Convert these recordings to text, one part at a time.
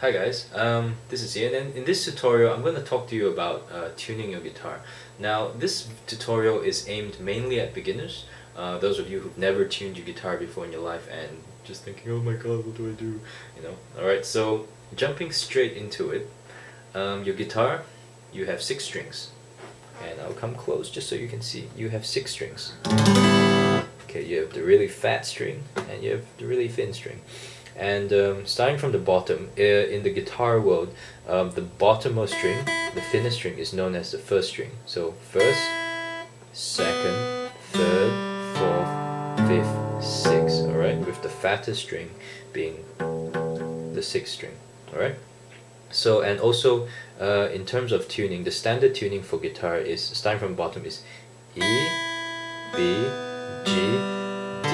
Hi guys, this is Ian, and in this tutorial I'm going to talk to you about tuning your guitar. Now this tutorial is aimed mainly at beginners, those of you who've never tuned your guitar before in your life and just thinking, oh my god, what do I do? Alright, so jumping straight into it, your guitar, you have 6 strings, and I'll come close just so you can see. You have 6 strings. Okay, you have the really fat string and you have the really thin string. And starting from the bottom, in the guitar world, the bottommost string, the thinnest string, is known as the first string. So first, second, third, fourth, fifth, sixth, alright? With the fattest string being the sixth string, alright? So, and also, in terms of tuning, the standard tuning for guitar is, starting from the bottom, is E, B, G, D,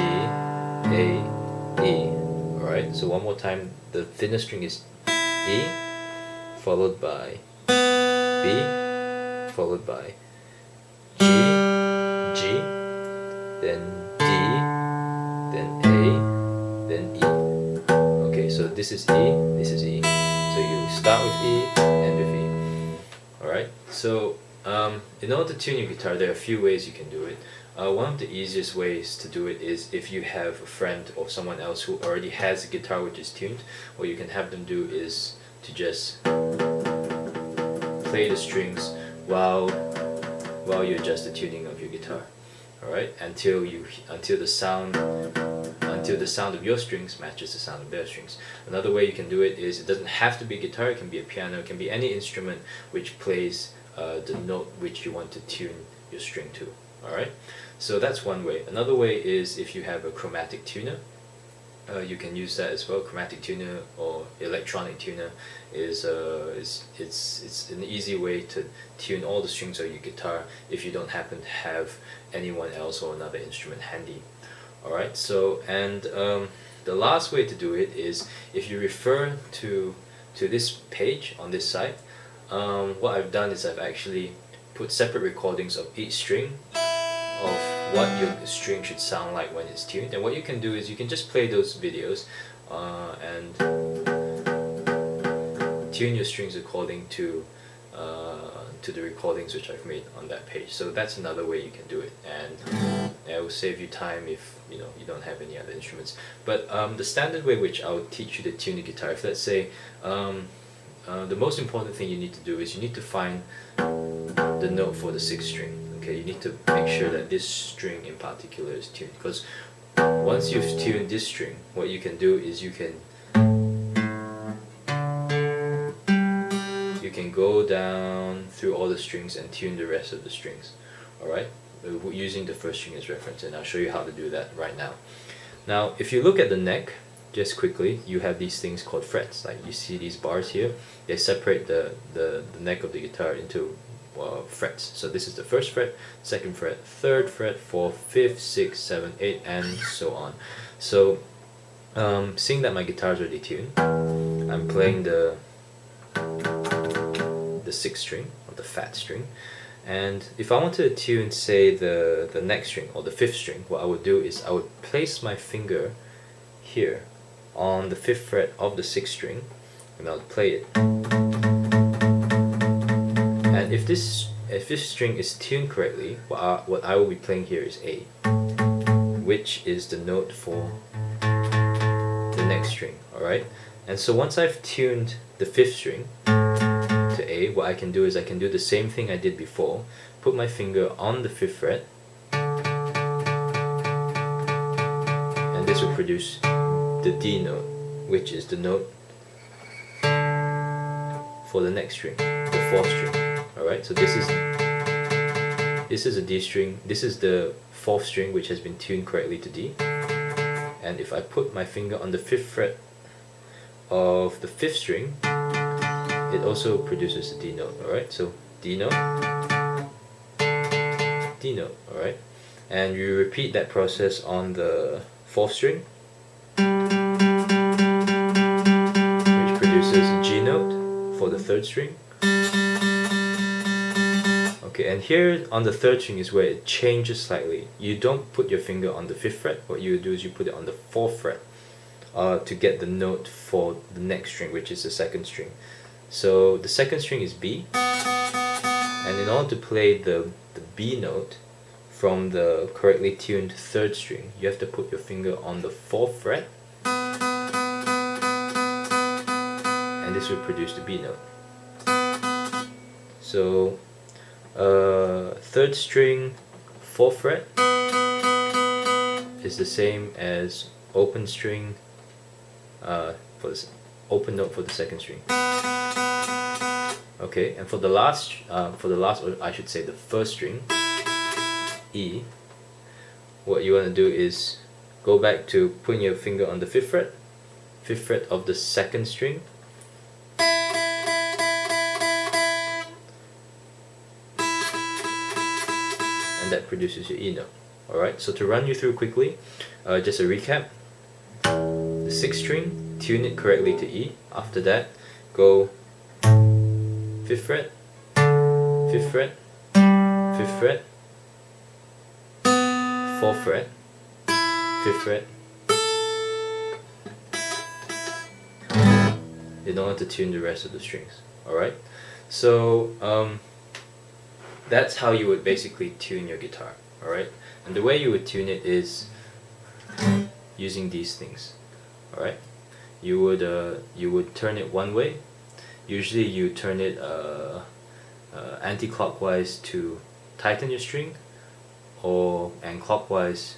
A, E. Alright, so one more time, the thinnest string is E, followed by B, followed by G, G, then D, then A, then E. Okay, so this is E, this is E. So you start with E, end with E. Alright, so in order to tune your guitar, there are a few ways you can do it. One of the easiest ways to do it is if you have a friend or someone else who already has a guitar which is tuned. What you can have them do is to just play the strings while you adjust the tuning of your guitar. Alright, until the sound of your strings matches the sound of their strings. Another way you can do it is, it doesn't have to be guitar, it can be a piano, it can be any instrument which plays the note which you want to tune your string to. Alright, so that's one way. Another way is if you have a chromatic tuner. You can use that as well. Chromatic tuner or electronic tuner is it's an easy way to tune all the strings of your guitar if you don't happen to have anyone else or another instrument handy. Alright, so and the last way to do it is if you refer to this page on this site. What I've done is I've actually put separate recordings of each string, of what your string should sound like when it's tuned. And what you can do is you can just play those videos and tune your strings according to the recordings which I've made on that page. So that's another way you can do it, and it will save you time if you don't have any other instruments. But the standard way which I'll teach you to tune the guitar, if let's say the most important thing you need to do is you need to find the note for the sixth string. Okay, you need to make sure that this string in particular is tuned, because once you've tuned this string, what you can do is you can go down through all the strings and tune the rest of the strings. Alright, using the first string as reference, and I'll show you how to do that right now. Now if you look at the neck, just quickly, you have these things called frets. Like you see these bars here, they separate the neck of the guitar into frets. So this is the first fret, second fret, third fret, fourth, fifth, sixth, seventh, eighth, and so on. So seeing that my guitar is already tuned, I'm playing the sixth string, or the fat string. And if I wanted to tune, say, the next string or the fifth string, what I would do is I would place my finger here on the fifth fret of the sixth string, and I'll play it. And if this string is tuned correctly, what I will be playing here is A, which is the note for the next string. Alright? And so once I've tuned the fifth string to A, what I can do is I can do the same thing I did before, put my finger on the fifth fret, and this will produce the D note, which is the note for the next string, the fourth string. Alright, so this is a D string, this is the fourth string which has been tuned correctly to D, and if I put my finger on the fifth fret of the fifth string, it also produces a D note. Alright, so D note, D note, alright, and you repeat that process on the fourth string, which produces G note for the third string. Okay, and here on the third string is where it changes slightly. You don't put your finger on the fifth fret, what you do is you put it on the fourth fret to get the note for the next string, which is the second string. So the second string is B, and in order to play the B note from the correctly tuned third string, you have to put your finger on the 4th fret, and this will produce the B note. So third string 4th fret is the same as open string for this open note for the second string. Okay, and for the last, or I should say the first string, E, what you want to do is go back to putting your finger on the 5th fret of the second string, and that produces your E note. Alright, so to run you through quickly, just a recap. The 6th string, tune it correctly to E. After that, go 5th fret, 5th fret, 5th fret, 4th fret, 5th fret, in order to tune the rest of the strings. Alright, so that's how you would basically tune your guitar. Alright, and the way you would tune it is using these things. Alright, you would turn it one way. Usually you turn it anti-clockwise to tighten your string, and clockwise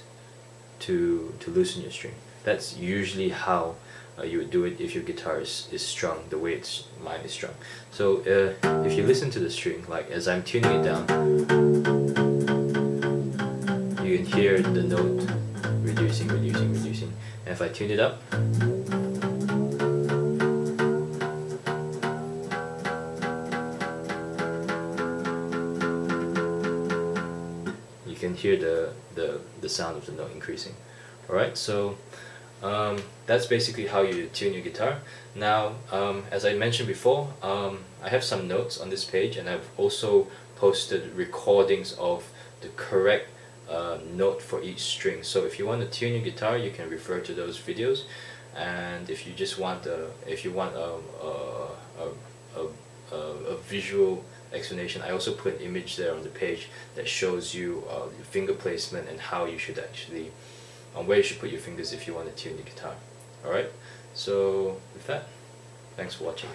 to loosen your string. That's usually how you would do it if your guitar is strung the way mine is strung. So if you listen to the string, like as I'm tuning it down, you can hear the note reducing, reducing, reducing. And if I tune it up, you can hear the sound of the note increasing. Alright, so that's basically how you tune your guitar. Now, as I mentioned before, I have some notes on this page, and I've also posted recordings of the correct note for each string. So if you want to tune your guitar, you can refer to those videos. And if you just want a visual explanation, I also put an image there on the page that shows you your finger placement and how you should actually, where you should put your fingers if you want to tune your guitar. Alright, so with that, thanks for watching.